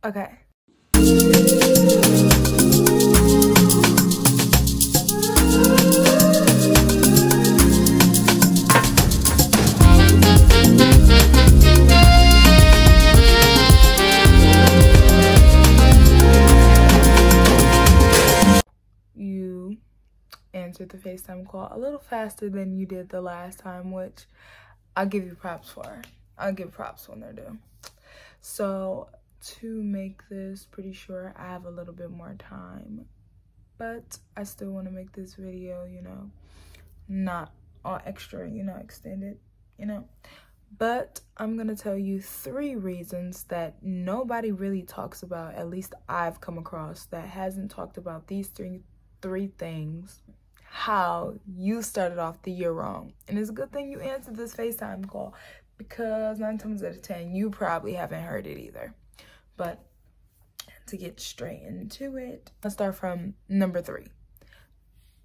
Okay. You answered the FaceTime call a little faster than you did the last time, which I'll give you props for. I'll give props when they're due. So to make this pretty short, I have a little bit more time, but I still want to make this video, you know, not all extra, you know, extended, you know. But I'm gonna tell you 3 reasons that nobody really talks about, at least I've come across, that hasn't talked about these three things, how you started off the year wrong. And it's a good thing you answered this FaceTime call, because 9 times out of 10, you probably haven't heard it either. But to get straight into it, let's start from number 3.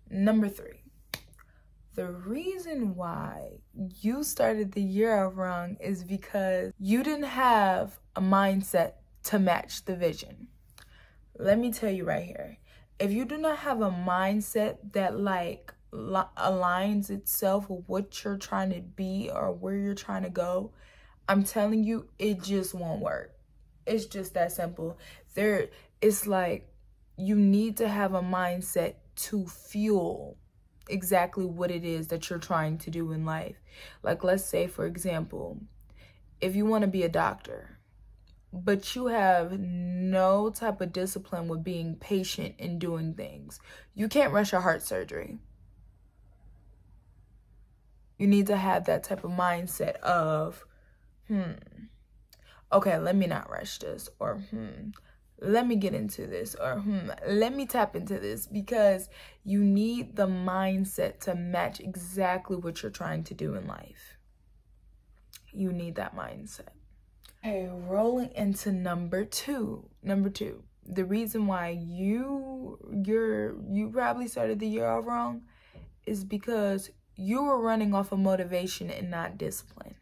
Number 3. The reason why you started the year off wrong is because you didn't have a mindset to match the vision. Let me tell you right here. If you do not have a mindset that like aligns itself with what you're trying to be or where you're trying to go, I'm telling you, it just won't work. It's just that simple. It's like you need to have a mindset to fuel exactly what it is that you're trying to do in life. Like, let's say, for example, if you want to be a doctor, but you have no type of discipline with being patient and doing things, you can't rush a heart surgery. You need to have that type of mindset of, okay, let me not rush this, or let me get into this, or let me tap into this, because you need the mindset to match exactly what you're trying to do in life. You need that mindset. Okay, rolling into number 2. The reason why you probably started the year off wrong is because you were running off of motivation and not discipline.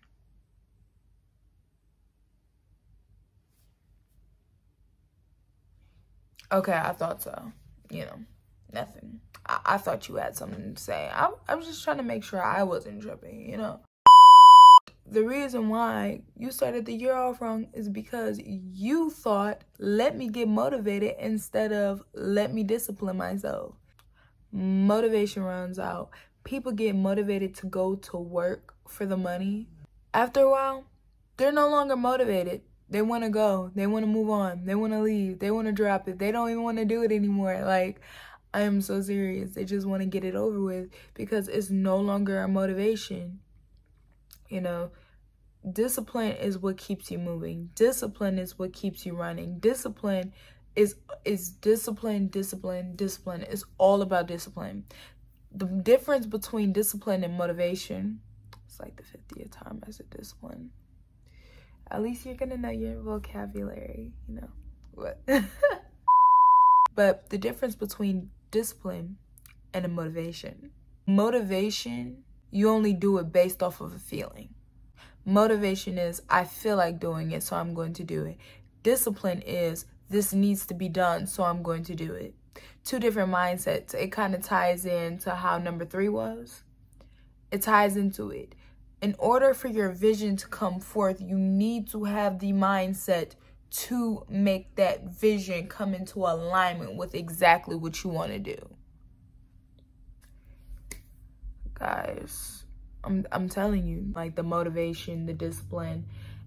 Okay, I thought so. You know, nothing. I thought you had something to say. I was just trying to make sure I wasn't tripping, you know. The reason why you started the year off wrong is because you thought, let me get motivated instead of let me discipline myself. Motivation runs out. People get motivated to go to work for the money. After a while, they're no longer motivated. They want to go. They want to move on. They want to leave. They want to drop it. They don't even want to do it anymore. Like, I am so serious. They just want to get it over with because it's no longer a motivation. You know, discipline is what keeps you moving. Discipline is what keeps you running. Discipline is discipline. It's all about discipline. The difference between discipline and motivation, it's like the 50th time I said discipline. At least you're gonna know your vocabulary, you know. What? But the difference between discipline and a motivation. Motivation, you only do it based off of a feeling. Motivation is, I feel like doing it, so I'm going to do it. Discipline is, this needs to be done, so I'm going to do it. 2 different mindsets. It kind of ties into how number 3 was. It ties into it. In order for your vision to come forth, you need to have the mindset to make that vision come into alignment with exactly what you want to do. Guys, I'm telling you, like, the motivation, the discipline,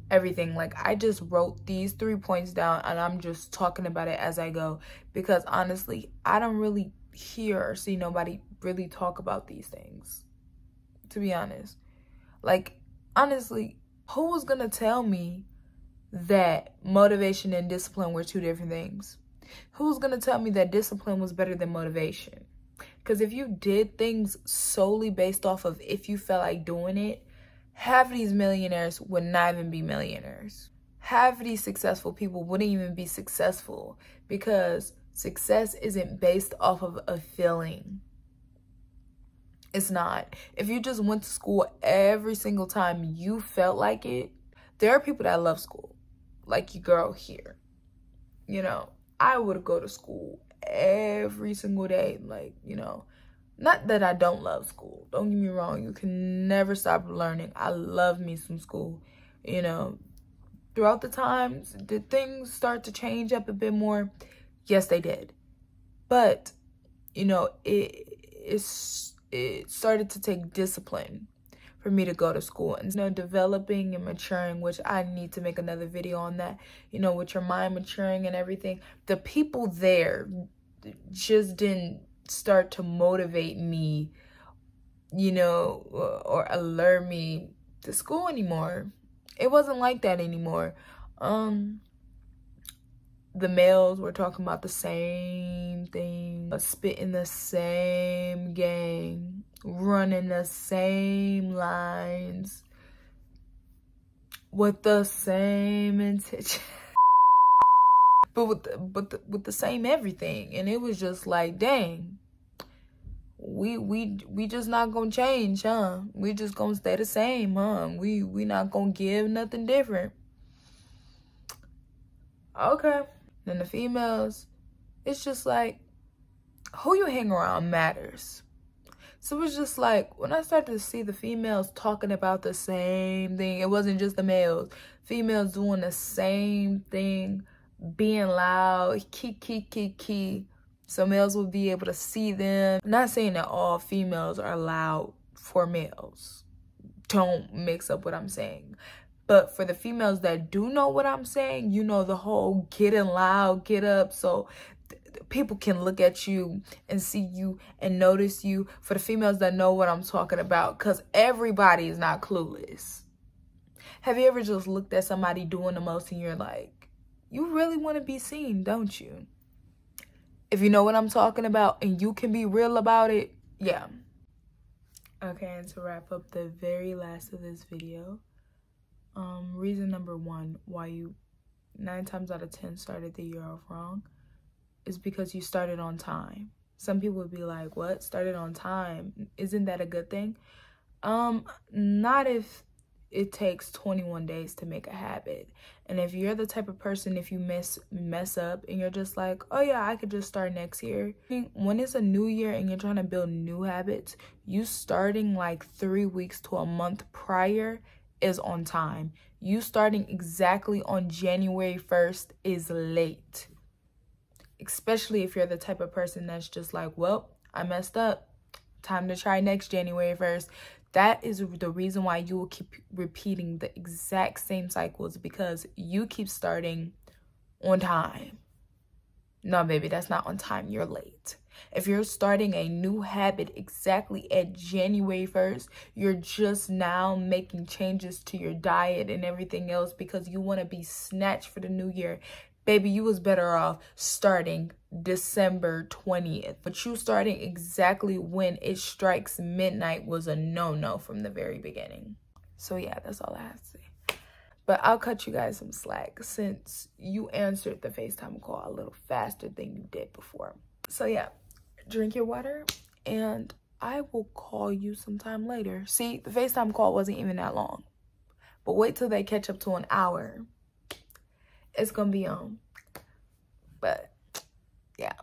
everything. Like, I just wrote these 3 points down and I'm just talking about it as I go, because honestly, I don't really hear or see nobody really talk about these things, to be honest. Like, honestly, who was gonna tell me that motivation and discipline were 2 different things? Who's gonna tell me that discipline was better than motivation? Because if you did things solely based off of if you felt like doing it, half of these millionaires would not even be millionaires. Half of these successful people wouldn't even be successful, because success isn't based off of a feeling. It's not. If you just went to school every single time you felt like it, there are people that love school, like your girl here. you know, I would go to school every single day. Like, you know, not that I don't love school. Don't get me wrong. You can never stop learning. I love me some school. You know, throughout the times, did things start to change up a bit more? Yes, they did. But, you know, it started to take discipline for me to go to school, and, you know, developing and maturing, which I need to make another video on that, you know, with your mind maturing and everything. The people there just didn't start to motivate me, you know, or allure me to school anymore. It wasn't like that anymore. The males were talking about the same thing, spitting the same game, running the same lines, with the same intention, but with the same everything. And it was just like, dang, we just not gonna change, huh? We just gonna stay the same, huh? We not gonna give nothing different. Okay. Then the females, it's just like, who you hang around matters. So it's just like, when I started to see the females talking about the same thing, it wasn't just the males. Females doing the same thing, being loud, key. So males will be able to see them. I'm not saying that all females are loud for males. Don't mix up what I'm saying. But for the females that do know what I'm saying, you know, the whole getting loud, get up, so people can look at you and see you and notice you. For the females that know what I'm talking about, because everybody is not clueless. Have you ever just looked at somebody doing the most and you're like, you really want to be seen, don't you? If you know what I'm talking about and you can be real about it, yeah. Okay, and to wrap up the very last of this video, reason number one why you 9 times out of 10 started the year off wrong is because you started on time. Some people would be like, what? Started on time? Isn't that a good thing? Not if it takes 21 days to make a habit. And if you're the type of person, if you mess up and you're just like, oh yeah, I could just start next year. When it's a new year and you're trying to build new habits, you starting like 3 weeks to a month prior is on time. You starting exactly on January 1st is late. Especially if you're the type of person that's just like, well, I messed up. Time to try next January 1st. That is the reason why you will keep repeating the exact same cycles, because you keep starting on time. No, baby, that's not on time. You're late. If you're starting a new habit exactly at January 1st, you're just now making changes to your diet and everything else because you want to be snatched for the new year. Baby, you was better off starting December 20th. But you starting exactly when it strikes midnight was a no-no from the very beginning. So yeah, that's all I have to say. But I'll cut you guys some slack since you answered the FaceTime call a little faster than you did before. So yeah, drink your water and I will call you sometime later. See, the FaceTime call wasn't even that long. But wait till they catch up to an hour. It's gonna be on. But yeah.